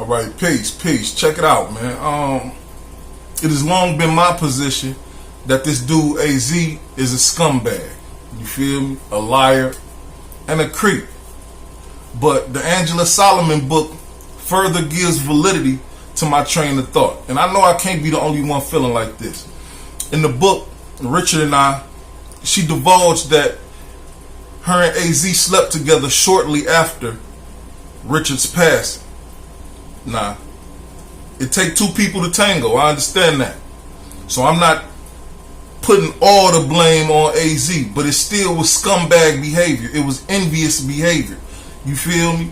All right, peace. Check it out, man. It has long been my position that this dude Azie is a scumbag. You feel me? A liar and a creep. But the Angela Solomon book further gives validity to my train of thought. And I know I can't be the only one feeling like this. In the book, Richard and I, she divulged that her and Azie slept together shortly after Richard's passing. Nah, it take two people to tango. I understand that. So I'm not putting all the blame on Azie, but it still was scumbag behavior. It was envious behavior. You feel me?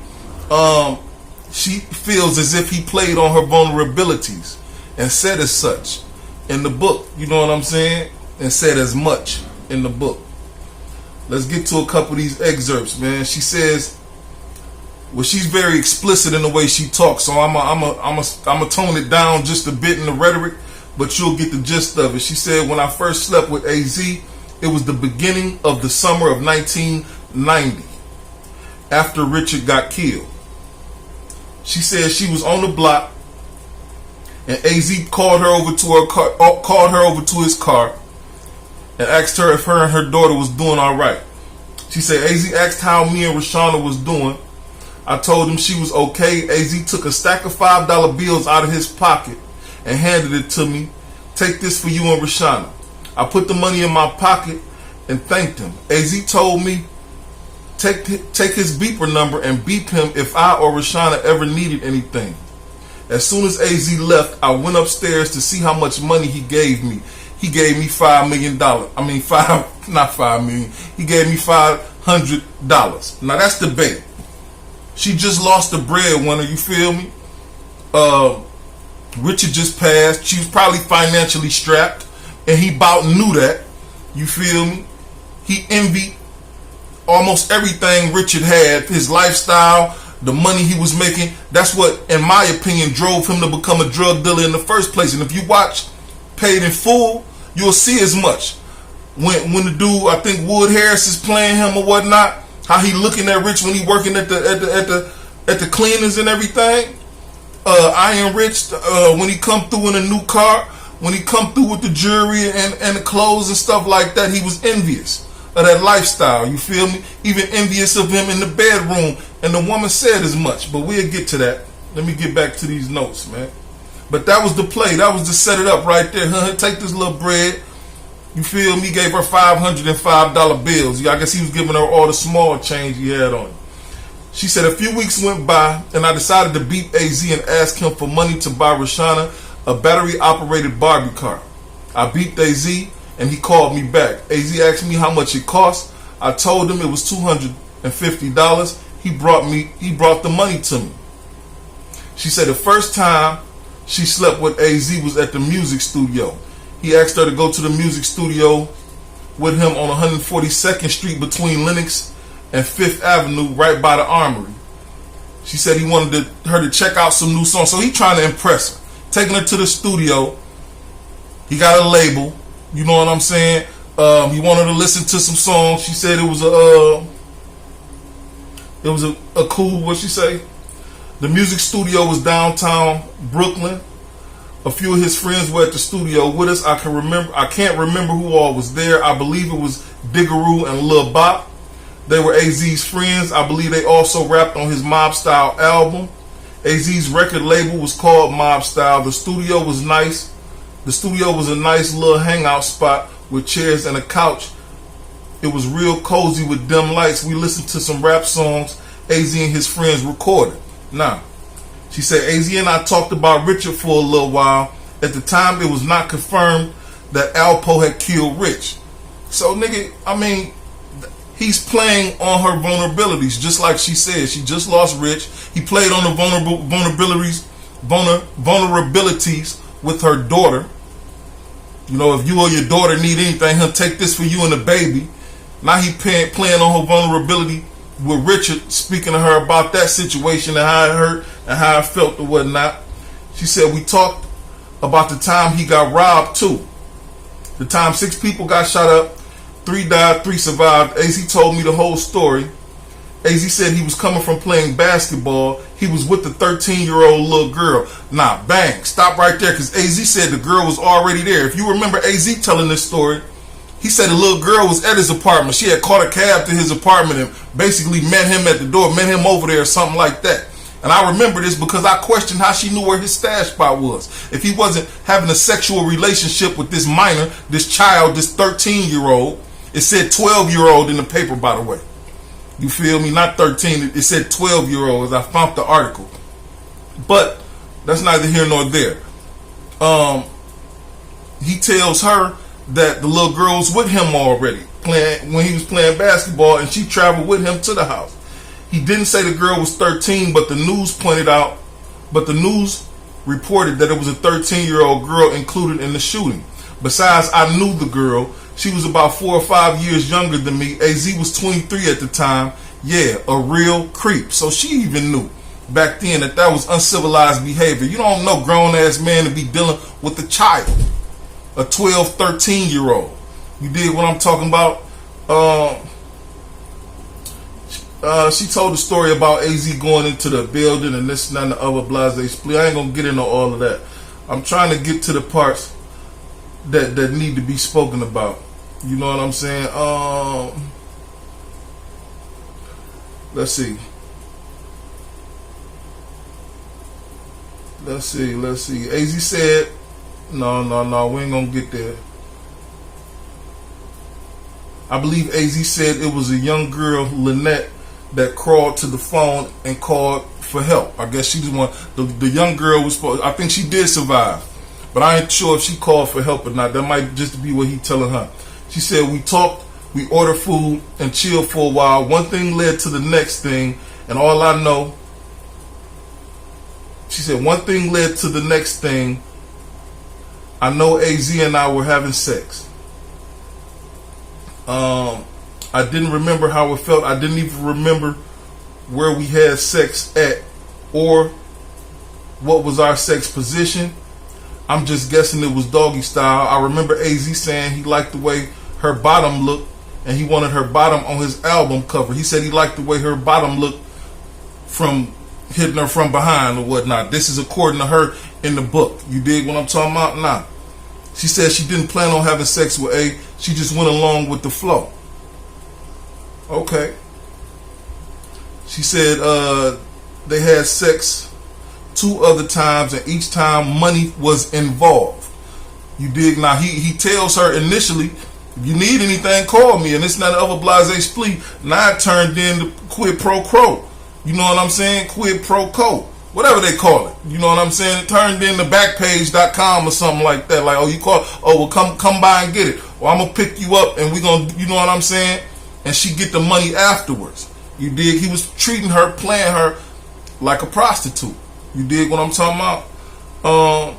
She feels as if he played on her vulnerabilities and said as such in the book. You know what I'm saying? And said as much in the book. Let's get to a couple of these excerpts, man. She says, well, she's very explicit in the way she talks, so I'm a tone it down just a bit in the rhetoric, but you'll get the gist of it. She said, when I first slept with Azie, it was the beginning of the summer of 1990, after Richard got killed. She said she was on the block, and Azie called her over to his car, and asked her if her and her daughter was doing all right. She said Azie asked how me and Rashana was doing. I told him she was okay. Azie took a stack of $5 bills out of his pocket and handed it to me. Take this for you and Rashana. I put the money in my pocket and thanked him. Azie told me take his beeper number and beep him if I or Rashana ever needed anything. As soon as Azie left, I went upstairs to see how much money he gave me. He gave me $5 million. Not $5 million. He gave me $500. Now that's the bait. She just lost the breadwinner, you feel me? Richard just passed. She was probably financially strapped, and he about knew that. You feel me? He envied almost everything Richard had. His lifestyle, the money he was making. That's what, in my opinion, drove him to become a drug dealer in the first place. And if you watch Paid in Full, you'll see as much. When the dude, I think Wood Harris is playing him or whatnot, how he looking at Rich when he working at the cleaners and everything. Iron Rich, when he come through in a new car, when he come through with the jewelry and the clothes and stuff like that, he was envious of that lifestyle. You feel me? Even envious of him in the bedroom. And the woman said as much, but we'll get to that. Let me get back to these notes, man. But that was the play. That was to set it up right there. Take this little bread. You feel me? Gave her $505 bills. I guess he was giving her all the small change he had on him. She said a few weeks went by, and I decided to beat Azie and ask him for money to buy Rashana a battery-operated Barbie car. I beat Azie, and he called me back. Azie asked me how much it cost. I told him it was $250. He brought the money to me. She said the first time she slept with Azie was at the music studio. He asked her to go to the music studio with him on 142nd Street between Lenox and 5th Avenue, right by the Armory. She said he wanted her to check out some new songs. So he trying to impress her. Taking her to the studio. He got a label. You know what I'm saying? He wanted her to listen to some songs. She said it was a cool, what'd she say? The music studio was downtown Brooklyn. A few of his friends were at the studio with us. I can't remember who all was there. I believe it was Diggaroo and Lil Bop. They were Azie's friends. I believe they also rapped on his Mob Style album. Azie's record label was called Mob Style. The studio was nice. The studio was a nice little hangout spot with chairs and a couch. It was real cozy with dim lights. We listened to some rap songs Azie and his friends recorded. Now, she said Azie and I talked about Richard for a little while. At the time, it was not confirmed that Alpo had killed Rich. So, nigga, I mean, he's playing on her vulnerabilities, just like she said. She just lost Rich. He played on the vulnerabilities with her daughter. You know, if you or your daughter need anything, he'll take this for you and the baby. Now he playing on her vulnerability with Richard, speaking to her about that situation and how it hurt and how it felt or whatnot. She said we talked about the time he got robbed too. The time 6 people got shot up, 3 died, 3 survived. Azie told me the whole story. Azie said he was coming from playing basketball. He was with the 13-year-old little girl. Nah, bang, stop right there, because Azie said the girl was already there. If you remember Azie telling this story, he said the little girl was at his apartment. She had caught a cab to his apartment and basically met him at the door, met him over there or something like that. And I remember this because I questioned how she knew where his stash spot was. If he wasn't having a sexual relationship with this minor, this child, this 13-year-old, it said 12-year-old in the paper, by the way. You feel me? Not 13. It said 12-year-old as I found the article. But that's neither here nor there. He tells her that the little girl was with him already when he was playing basketball, and she traveled with him to the house. He didn't say the girl was 13, but the news reported that it was a 13-year-old girl included in the shooting. Besides, I knew the girl. She was about 4 or 5 years younger than me. Azie was 23 at the time. Yeah, a real creep. So she even knew back then that was uncivilized behavior. You don't know grown-ass man to be dealing with a child, a 12, 13-year-old. You dig what I'm talking about? She told the story about Azie going into the building and this and that and the other blase split. I ain't gonna get into all of that. I'm trying to get to the parts that need to be spoken about. You know what I'm saying? Let's see. Azie said, no, we ain't gonna get there. I believe Azie said it was a young girl, Lynette, that crawled to the phone and called for help. I guess she was one. The young girl was supposed. I think she did survive, but I ain't sure if she called for help or not. That might just be what he telling her. She said we talked, we ordered food and chilled for a while. One thing led to the next thing, and all I know. She said one thing led to the next thing. I know Azie and I were having sex. I didn't remember how it felt. I didn't even remember where we had sex at or what was our sex position. I'm just guessing it was doggy style. I remember Azie saying he liked the way her bottom looked and he wanted her bottom on his album cover. He said he liked the way her bottom looked from hitting her from behind or whatnot. This is according to her in the book. You dig what I'm talking about? Nah. She said she didn't plan on having sex with A. She just went along with the flow. Okay. She said they had sex 2 other times and each time money was involved. You dig? Now he tells her initially, if you need anything, call me. And it's not other blase split. Now it turned into quid pro quo. You know what I'm saying? Quid pro quo. Whatever they call it. You know what I'm saying? It turned into backpage.com or something like that. Like, oh, you call, oh, well, come by and get it. Or I'm going to pick you up and we going to, you know what I'm saying? And she get the money afterwards. You dig? He was treating her, playing her like a prostitute. You dig what I'm talking about?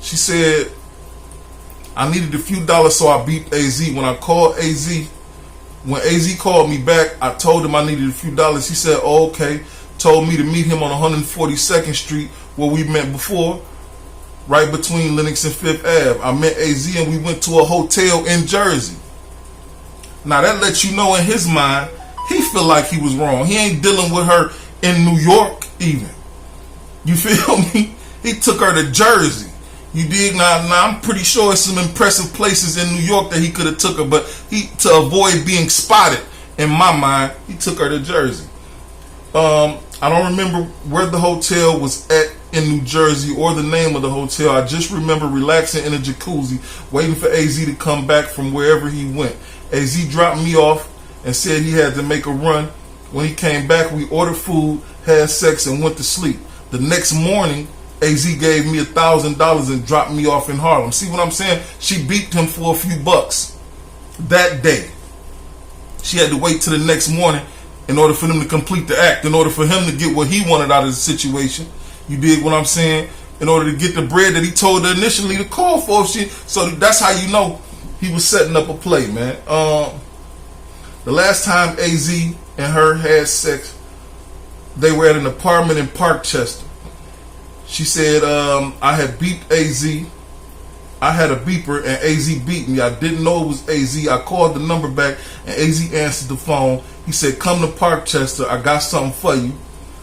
She said, I needed a few dollars, so I beat Azie. When I called Azie, when Azie called me back, I told him I needed a few dollars. He said, oh, okay. Told me to meet him on 142nd Street where we met before, right between Lenox and 5th Ave. I met Azie and we went to a hotel in Jersey. Now that lets you know in his mind, he feel like he was wrong. He ain't dealing with her in New York even. You feel me? He took her to Jersey. You dig? Now I'm pretty sure it's some impressive places in New York that he could have took her, but to avoid being spotted, in my mind, he took her to Jersey. I don't remember where the hotel was at in New Jersey or the name of the hotel. I just remember relaxing in a jacuzzi, waiting for Azie to come back from wherever he went. Azie dropped me off and said he had to make a run. When he came back, we ordered food, had sex, and went to sleep. The next morning, Azie gave me $1,000 and dropped me off in Harlem. See what I'm saying? She beeped him for a few bucks that day. She had to wait till the next morning in order for them to complete the act, in order for him to get what he wanted out of the situation. You dig what I'm saying? In order to get the bread that he told her initially to call for. So that's how you know he was setting up a play, man. The last time Azie and her had sex, they were at an apartment in Parkchester. She said, I had beeped Azie I had a beeper and AZ beat me. I didn't know it was AZ. I called the number back and AZ answered the phone. He said, come to Parkchester. I got something for you.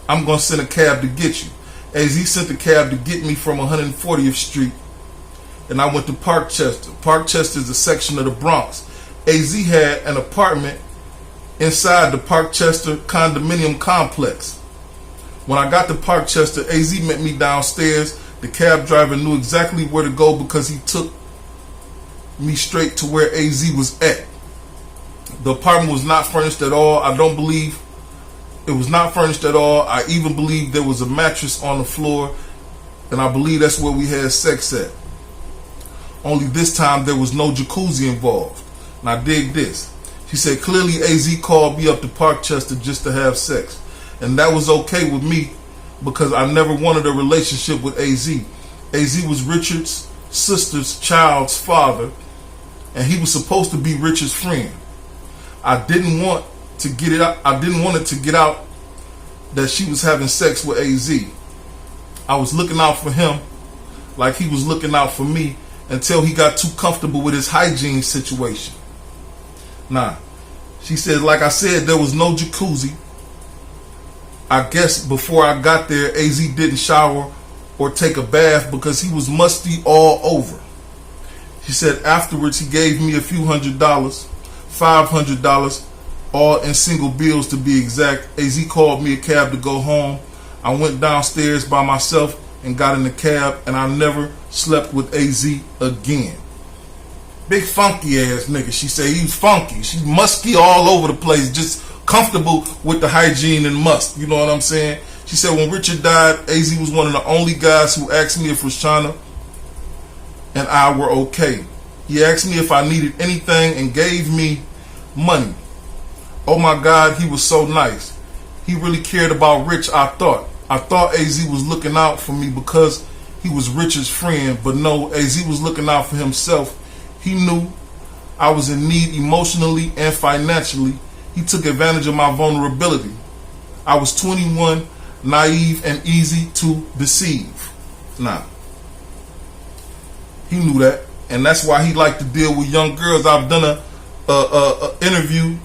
I'm going to send a cab to get you. AZ sent the cab to get me from 140th Street. And I went to Parkchester. Parkchester is a section of the Bronx. AZ had an apartment inside the Parkchester condominium complex. When I got to Parkchester, AZ met me downstairs. The cab driver knew exactly where to go because he took me straight to where AZ was at. The apartment was not furnished at all. I don't believe it was not furnished at all. I even believe there was a mattress on the floor, and I believe that's where we had sex at. Only this time there was no jacuzzi involved. And I dig this. She said, clearly AZ called me up to Parkchester just to have sex. And that was okay with me because I never wanted a relationship with AZ. AZ was Richard's sister's child's father, and he was supposed to be Richard's friend. I didn't want to get it out. I didn't want it to get out that she was having sex with AZ. I was looking out for him like he was looking out for me until he got too comfortable with his hygiene situation. Nah, she said, like I said, there was no jacuzzi. I guess before I got there, AZ didn't shower or take a bath because he was musty all over. She said afterwards he gave me a few $100, $500, all in single bills to be exact. AZ called me a cab to go home. I went downstairs by myself and got in the cab, and I never slept with AZ again. Big funky ass nigga. She said he was funky. She musky all over the place, just comfortable with the hygiene and must. You know what I'm saying? She said when Richard died, AZ was one of the only guys who asked me if Rashana and I were okay. He asked me if I needed anything and gave me money. Oh my God, he was so nice. He really cared about Rich, I thought. I thought AZ was looking out for me because he was Richard's friend, but no, AZ was looking out for himself. He knew I was in need emotionally and financially. He took advantage of my vulnerability. I was 21, naive, and easy to deceive. Nah. He knew that, and that's why he liked to deal with young girls. I've done a interview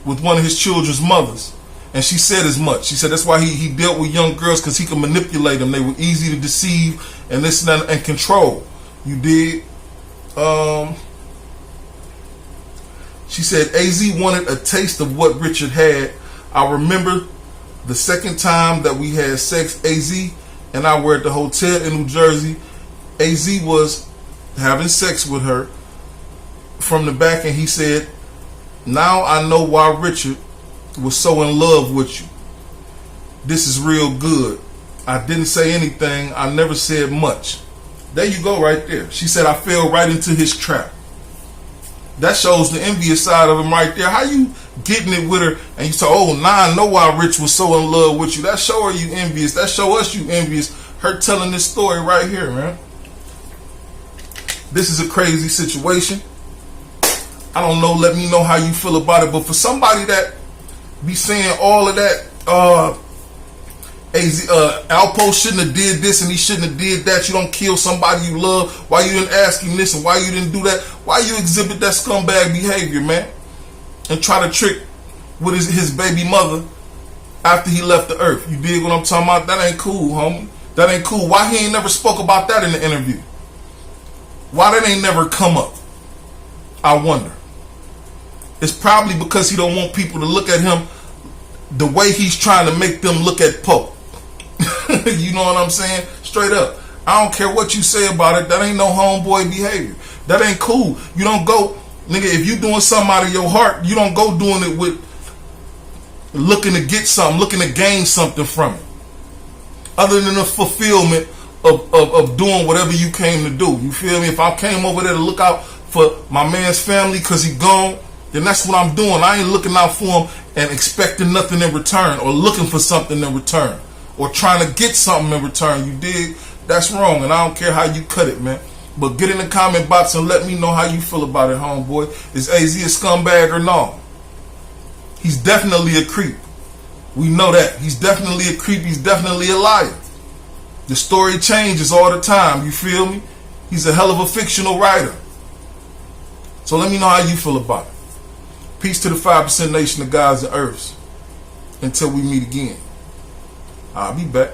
with one of his children's mothers, and she said as much. She said that's why he dealt with young girls, because he could manipulate them. They were easy to deceive and this and that, and control. You did. She said AZ wanted a taste of what Richard had. I remember the second time that we had sex, AZ and I were at the hotel in New Jersey. AZ was having sex with her from the back, and he said, now I know why Richard was so in love with you. This is real good. I didn't say anything. I never said much. There you go right there. She said I fell right into his trap. That shows the envious side of him right there. How you getting it with her and you say, oh, now I know why Rich was so in love with you. That show her you envious. That show us you envious. Her telling this story right here, man. This is a crazy situation. I don't know. Let me know how you feel about it. But for somebody that be saying all of that, Alpo shouldn't have did this and he shouldn't have did that. You don't kill somebody you love. Why you didn't ask him this and why you didn't do that? Why you exhibit that scumbag behavior, man? And try to trick with his baby mother after he left the earth. You dig what I'm talking about? That ain't cool, homie. That ain't cool. Why he ain't never spoke about that in the interview? Why that ain't never come up? I wonder. It's probably because he don't want people to look at him the way he's trying to make them look at Pope. You know what I'm saying? Straight up. I don't care what you say about it. That ain't no homeboy behavior. That ain't cool. You don't go, nigga, if you doing something out of your heart, you don't go doing it with looking to get something, looking to gain something from it. Other than the fulfillment of doing whatever you came to do. You feel me? If I came over there to look out for my man's family because he gone, then that's what I'm doing. I ain't looking out for him and expecting nothing in return or looking for something in return or trying to get something in return. You dig? That's wrong, and I don't care how you cut it, man. But get in the comment box and let me know how you feel about it, homeboy. Is AZ a scumbag or no? He's definitely a creep. We know that. He's definitely a creep. He's definitely a liar. The story changes all the time. You feel me? He's a hell of a fictional writer. So let me know how you feel about it. Peace to the 5% nation of gods and earths. Until we meet again. I'll be back.